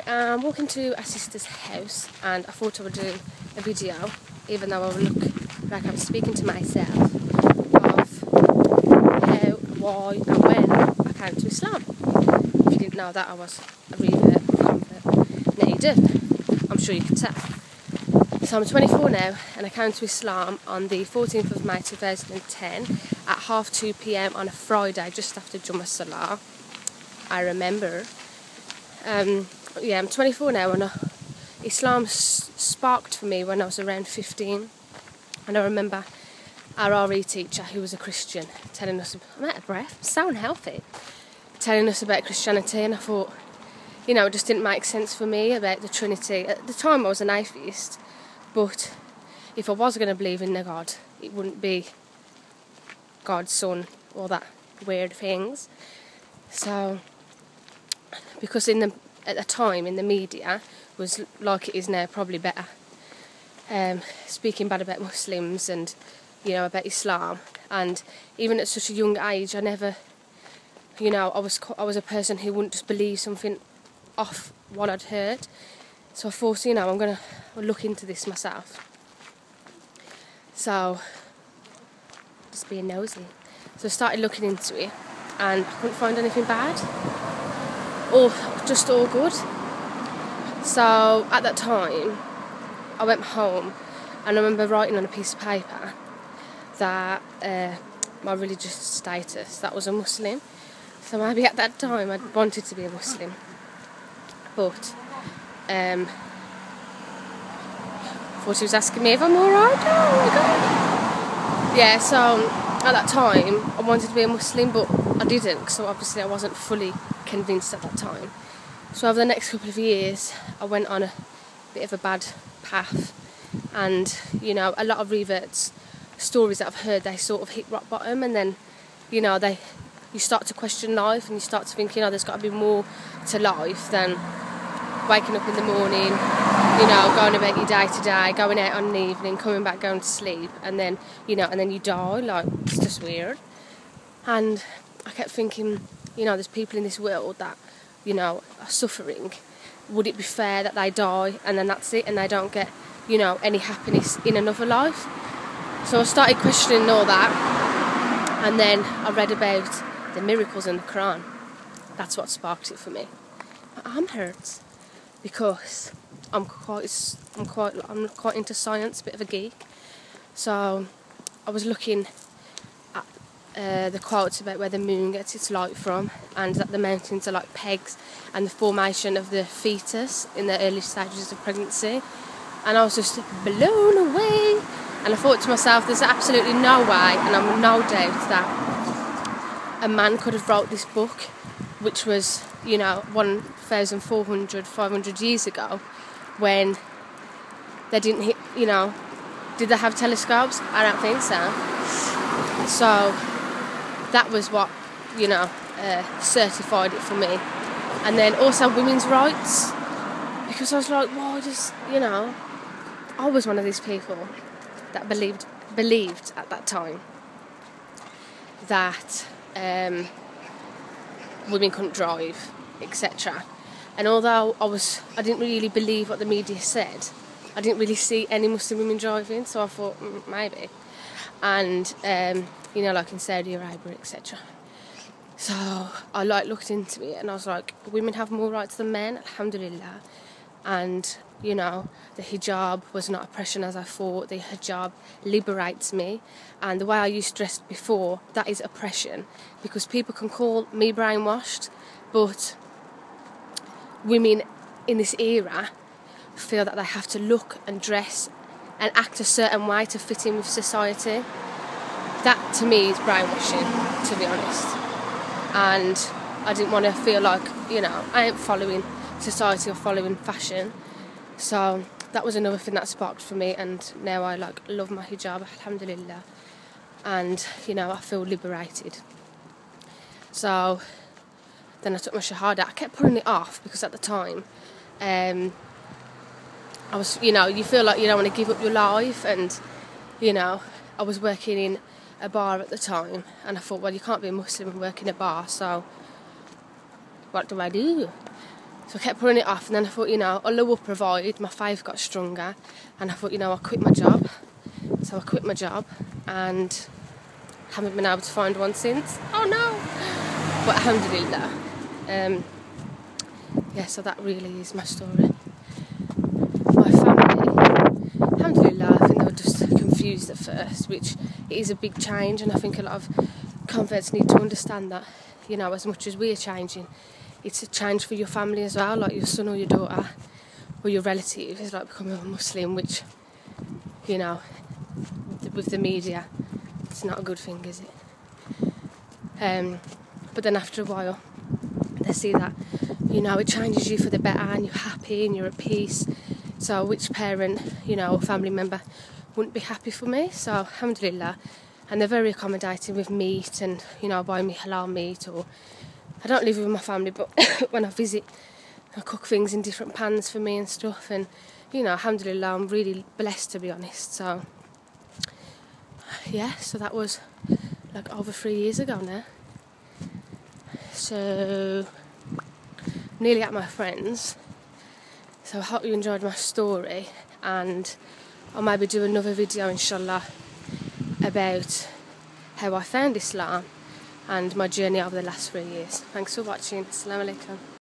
I am walking to a sister's house and I thought I would do a video, even though I would look like I'm speaking to myself, of how, why and when I came to Islam. If you didn't know that I was a revert convert, now you do. I'm sure you can tell. So I'm 24 now and I came to Islam on the 14th of May 2010 at 2:30 p.m. on a Friday just after Jummah Salah. I remember. Yeah, I'm 24 now and Islam sparked for me when I was around 15. And I remember our RE teacher, who was a Christian, telling us, I'm out of breath, I'm so unhealthy, telling us about Christianity, and I thought, you know, it just didn't make sense for me about the Trinity. At the time I was an atheist, but if I was going to believe in a God, it wouldn't be God's son, all that weird things. So, because at the time in the media was like it is now, probably better, speaking bad about Muslims and, you know, about Islam. And even at such a young age, I never, you know, I was a person who wouldn't just believe something off what I'd heard. So I thought, you know, I'm going to look into this myself. So, just being nosy. So I started looking into it and I couldn't find anything bad. Or just all good. So at that time, I went home and I remember writing on a piece of paper that my religious status, that was a Muslim. So maybe at that time I wanted to be a Muslim. But thought she was asking me if I'm alright. Oh my God. Yeah, so at that time I wanted to be a Muslim, but I didn't, so obviously I wasn't fully convinced at that time. So over the next couple of years I went on a bit of a bad path, and you know, a lot of reverts stories that I've heard, they sort of hit rock bottom, and then, you know, you start to question life and you start to think, you know, there's got to be more to life than waking up in the morning, you know, going about your day to day, going out on an evening, coming back, going to sleep, and then, you know, and then you die. Like, it's just weird. And I kept thinking, you know, there's people in this world that, you know, are suffering. Would it be fair that they die and then that's it, and they don't get, you know, any happiness in another life? So I started questioning all that, and then I read about the miracles in the Quran. That's what sparked it for me. My arm hurts because I'm quite into science, a bit of a geek. So I was looking at the quotes about where the moon gets its light from, and that the mountains are like pegs, and the formation of the fetus in the early stages of pregnancy. And I was just blown away, and I thought to myself, there's absolutely no way, and I'm no doubt that a man could have wrote this book, which was, you know, 1,400, 500 years ago, when they didn't hit, you know, did they have telescopes? I don't think so. So that was what, you know, certified it for me. And then also women's rights, because I was like, well, just, you know, I was one of these people that believed at that time that women couldn't drive, etc. And although I didn't really believe what the media said, I didn't really see any Muslim women driving, so I thought maybe. And you know, like in Saudi Arabia, etc. So I looked into it and I was like, women have more rights than men, alhamdulillah. And, you know, the hijab was not oppression as I thought. The hijab liberates me. And the way I used to dress before, that is oppression. Because people can call me brainwashed, but women in this era feel that they have to look and dress and act a certain way to fit in with society. That to me is brainwashing, to be honest. And I didn't want to feel like, you know, I ain't following society or following fashion. So that was another thing that sparked for me, and now I love my hijab, alhamdulillah. And, you know, I feel liberated. So then I took my shahada. I kept putting it off because at the time I was, you know, you feel like you don't want to give up your life, and, you know, I was working in a bar at the time, and I thought, well, you can't be a Muslim and work in a bar, so what do I do? So I kept putting it off, and then I thought, Allah will provide. My faith got stronger, and I thought, I'll quit my job. So I quit my job, and haven't been able to find one since. Oh no! But alhamdulillah. So that really is my story. My family, alhamdulillah, I think they were just confused at first, which it is a big change, and I think a lot of converts need to understand that, as much as we are changing, it's a change for your family as well, like your son or your daughter or your relative is like becoming a Muslim, which, with the media, it's not a good thing, is it? But then after a while, they see that, it changes you for the better, and you're happy and you're at peace. So which parent, or family member wouldn't be happy for me? So alhamdulillah. And they're very accommodating with meat, and buy me halal meat. Or I don't live with my family, but when I visit, I cook things in different pans for me and stuff. And alhamdulillah, I'm really blessed, to be honest. So so that was like over 3 years ago now. So nearly at my friends. So I hope you enjoyed my story, and I'll maybe do another video, inshallah, about how I found Islam and my journey over the last 3 years. Thanks for watching. Asalaamualaikum.